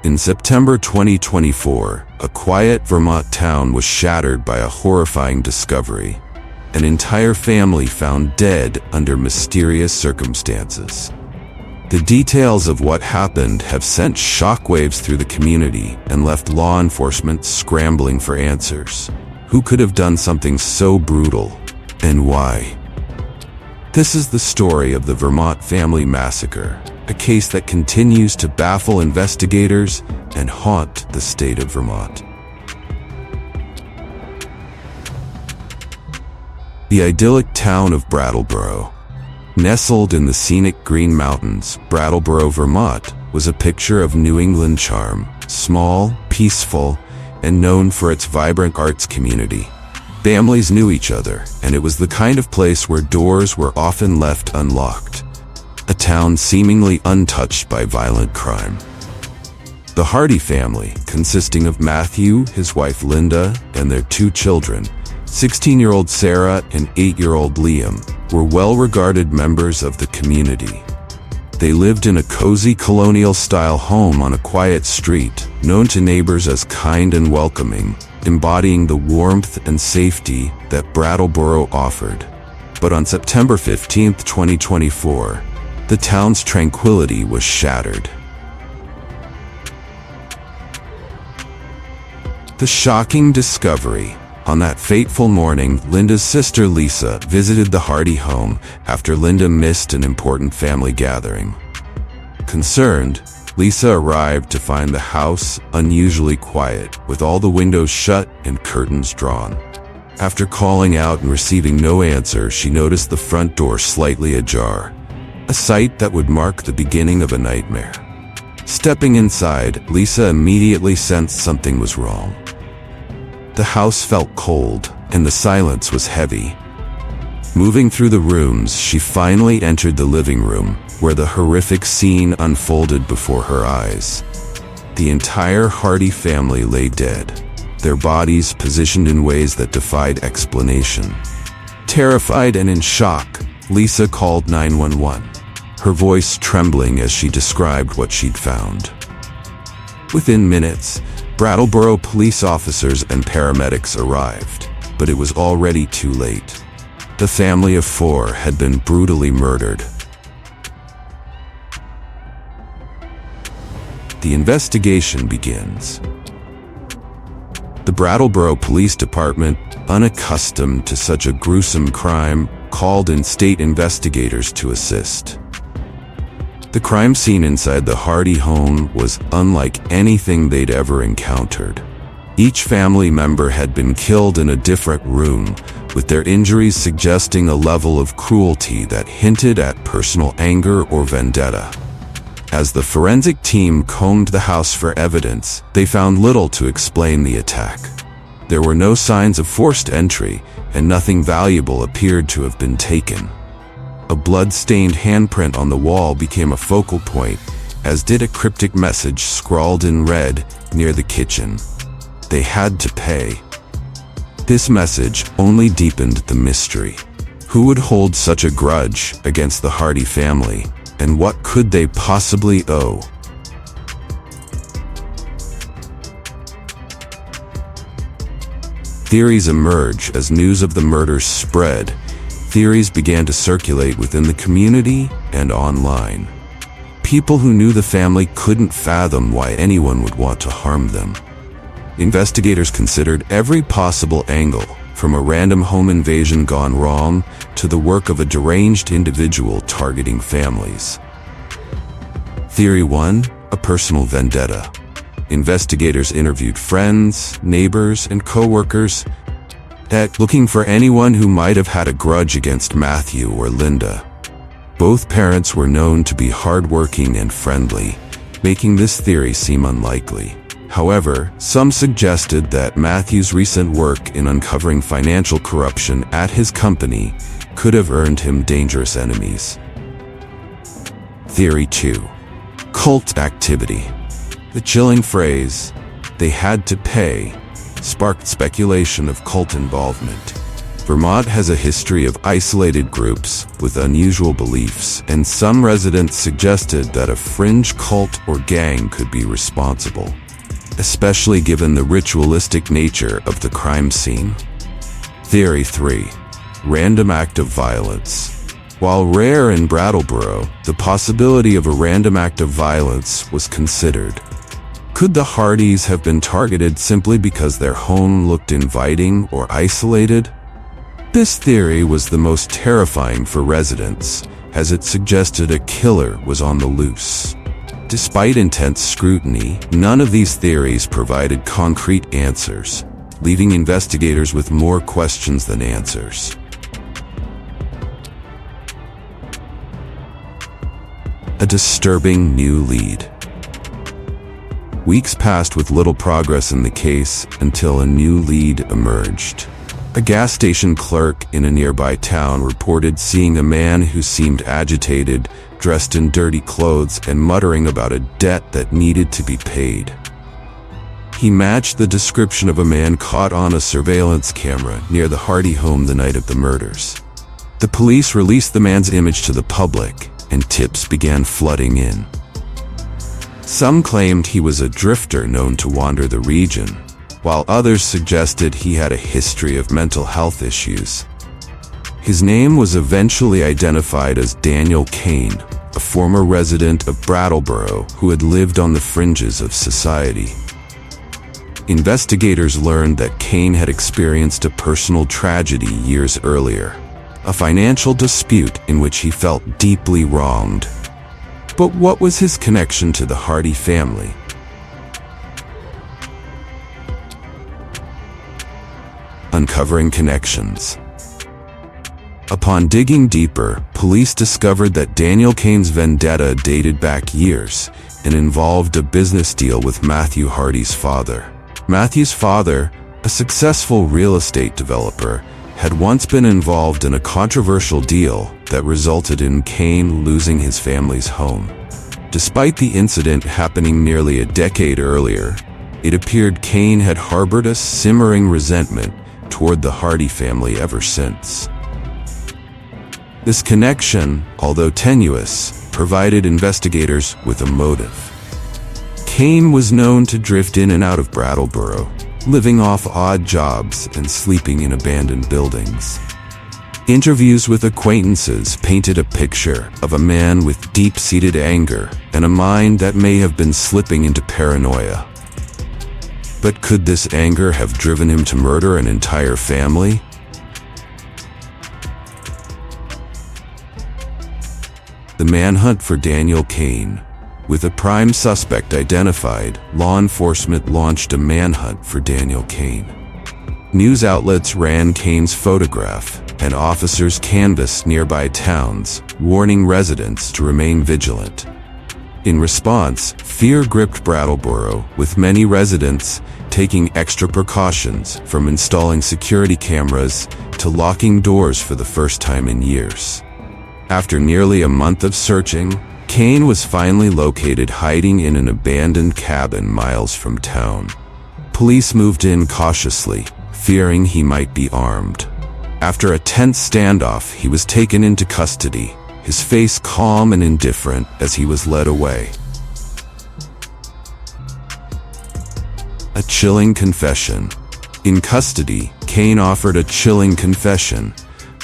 In September 2024, a quiet Vermont town was shattered by a horrifying discovery. An entire family found dead under mysterious circumstances. The details of what happened have sent shockwaves through the community and left law enforcement scrambling for answers. Who could have done something so brutal, and why? This is the story of the Vermont family massacre, a case that continues to baffle investigators and haunt the state of Vermont. The idyllic town of Brattleboro, nestled in the scenic Green Mountains, Brattleboro, Vermont, was a picture of New England charm, small, peaceful, and known for its vibrant arts community. Families knew each other, and it was the kind of place where doors were often left unlocked. A town seemingly untouched by violent crime. The Hardy family, consisting of Matthew, his wife Linda, and their two children, 16-year-old Sarah and 8-year-old Liam, were well-regarded members of the community. They lived in a cozy colonial-style home on a quiet street, known to neighbors as kind and welcoming, embodying the warmth and safety that Brattleboro offered. But on September 15, 2024, the town's tranquility was shattered. The shocking discovery. On that fateful morning, Linda's sister Lisa visited the Hardy home after Linda missed an important family gathering. Concerned, Lisa arrived to find the house unusually quiet, with all the windows shut and curtains drawn. After calling out and receiving no answer, she noticed the front door slightly ajar, a sight that would mark the beginning of a nightmare. Stepping inside, Lisa immediately sensed something was wrong. The house felt cold, and the silence was heavy. Moving through the rooms, she finally entered the living room, where the horrific scene unfolded before her eyes. The entire Hardy family lay dead, their bodies positioned in ways that defied explanation. Terrified and in shock, Lisa called 911, her voice trembling as she described what she'd found. Within minutes, Brattleboro police officers and paramedics arrived, but it was already too late. The family of 4 had been brutally murdered. The investigation begins. The Brattleboro Police Department, unaccustomed to such a gruesome crime, called in state investigators to assist. The crime scene inside the Hardy home was unlike anything they'd ever encountered. Each family member had been killed in a different room, with their injuries suggesting a level of cruelty that hinted at personal anger or vendetta. As the forensic team combed the house for evidence, they found little to explain the attack. There were no signs of forced entry, and nothing valuable appeared to have been taken. A blood-stained handprint on the wall became a focal point, as did a cryptic message scrawled in red near the kitchen. They had to pay. This message only deepened the mystery. Who would hold such a grudge against the Hardy family, and what could they possibly owe? Theories emerge as news of the murders spread. Theories began to circulate within the community and online. People who knew the family couldn't fathom why anyone would want to harm them. Investigators considered every possible angle, from a random home invasion gone wrong to the work of a deranged individual targeting families. Theory 1: a personal vendetta. Investigators interviewed friends, neighbors, and co-workers, looking for anyone who might have had a grudge against Matthew or Linda. Both parents were known to be hardworking and friendly, making this theory seem unlikely. However, some suggested that Matthew's recent work in uncovering financial corruption at his company could have earned him dangerous enemies. Theory 2: cult activity. The chilling phrase, "they had to pay," sparked speculation of cult involvement. Vermont has a history of isolated groups with unusual beliefs, and some residents suggested that a fringe cult or gang could be responsible, especially given the ritualistic nature of the crime scene. Theory 3. Random act of violence. While rare in Brattleboro, the possibility of a random act of violence was considered. Could the Hardys have been targeted simply because their home looked inviting or isolated? This theory was the most terrifying for residents, as it suggested a killer was on the loose. Despite intense scrutiny, none of these theories provided concrete answers, leaving investigators with more questions than answers. A disturbing new lead. Weeks passed with little progress in the case until a new lead emerged. A gas station clerk in a nearby town reported seeing a man who seemed agitated, dressed in dirty clothes and muttering about a debt that needed to be paid. He matched the description of a man caught on a surveillance camera near the Hardy home the night of the murders. The police released the man's image to the public, and tips began flooding in. Some claimed he was a drifter known to wander the region, while others suggested he had a history of mental health issues. His name was eventually identified as Daniel Kane, a former resident of Brattleboro who had lived on the fringes of society. Investigators learned that Kane had experienced a personal tragedy years earlier, a financial dispute in which he felt deeply wronged. But what was his connection to the Hardy family? Uncovering connections. Upon digging deeper, police discovered that Daniel Kane's vendetta dated back years and involved a business deal with Matthew Hardy's father. Matthew's father, a successful real estate developer, had once been involved in a controversial deal that resulted in Kane losing his family's home. Despite the incident happening nearly a decade earlier, it appeared Kane had harbored a simmering resentment toward the Hardy family ever since. This connection, although tenuous, provided investigators with a motive. Kane was known to drift in and out of Brattleboro, living off odd jobs and sleeping in abandoned buildings. Interviews with acquaintances painted a picture of a man with deep-seated anger and a mind that may have been slipping into paranoia. But could this anger have driven him to murder an entire family? The manhunt for Daniel Kane. With a prime suspect identified, law enforcement launched a manhunt for Daniel Kane. News outlets ran Kane's photograph, and officers canvassed nearby towns, warning residents to remain vigilant. In response, fear gripped Brattleboro, with many residents taking extra precautions, from installing security cameras to locking doors for the first time in years. After nearly a month of searching, Kane was finally located hiding in an abandoned cabin miles from town. Police moved in cautiously, fearing he might be armed. After a tense standoff, he was taken into custody, his face calm and indifferent as he was led away. A chilling confession. In custody, Kane offered a chilling confession,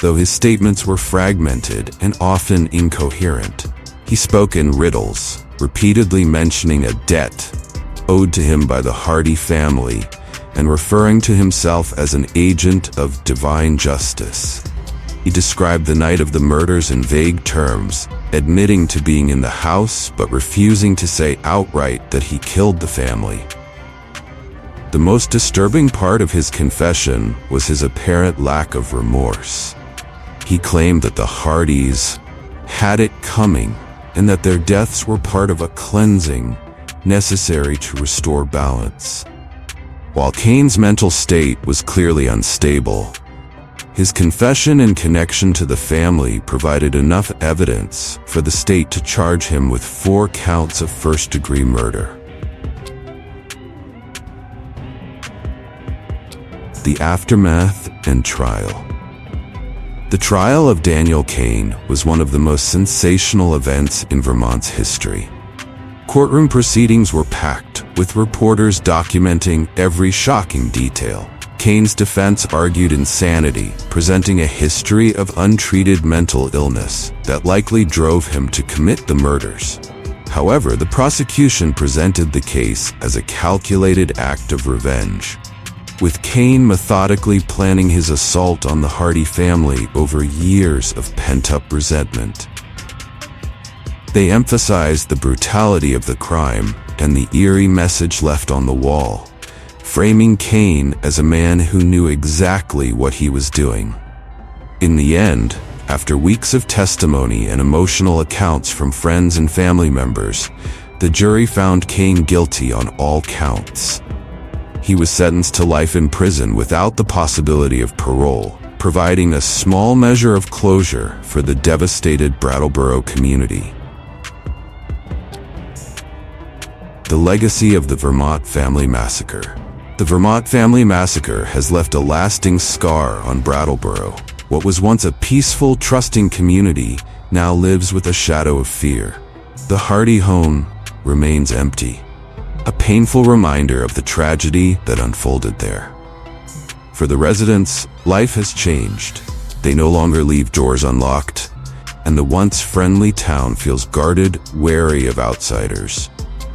though his statements were fragmented and often incoherent. He spoke in riddles, repeatedly mentioning a debt owed to him by the Hardy family and referring to himself as an agent of divine justice. He described the night of the murders in vague terms, admitting to being in the house but refusing to say outright that he killed the family. The most disturbing part of his confession was his apparent lack of remorse. He claimed that the Hardys had it coming and that their deaths were part of a cleansing necessary to restore balance. While Kane's mental state was clearly unstable, his confession and connection to the family provided enough evidence for the state to charge him with 4 counts of first-degree murder. The aftermath and trial. The trial of Daniel Kane was one of the most sensational events in Vermont's history. Courtroom proceedings were packed, with reporters documenting every shocking detail. Kane's defense argued insanity, presenting a history of untreated mental illness that likely drove him to commit the murders. However, the prosecution presented the case as a calculated act of revenge, with Kane methodically planning his assault on the Hardy family over years of pent-up resentment. They emphasized the brutality of the crime and the eerie message left on the wall, framing Kane as a man who knew exactly what he was doing. In the end, after weeks of testimony and emotional accounts from friends and family members, the jury found Kane guilty on all counts. He was sentenced to life in prison without the possibility of parole, providing a small measure of closure for the devastated Brattleboro community. The legacy of the Vermont family massacre. The Vermont family massacre has left a lasting scar on Brattleboro. What was once a peaceful, trusting community now lives with a shadow of fear. The Hardy home remains empty, a painful reminder of the tragedy that unfolded there. For the residents, life has changed. They no longer leave doors unlocked, and the once friendly town feels guarded, wary of outsiders.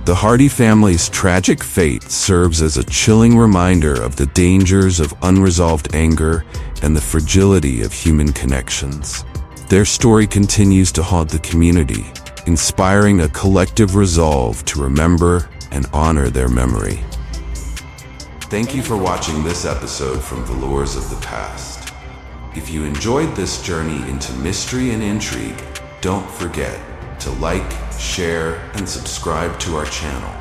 The Hardy family's tragic fate serves as a chilling reminder of the dangers of unresolved anger and the fragility of human connections. Their story continues to haunt the community, inspiring a collective resolve to remember and honor their memory. Thank you for watching this episode from Velours of the Past. If you enjoyed this journey into mystery and intrigue, don't forget to like, share, and subscribe to our channel.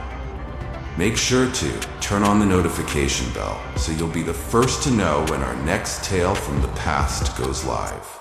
Make sure to turn on the notification bell so you'll be the first to know when our next tale from the past goes live.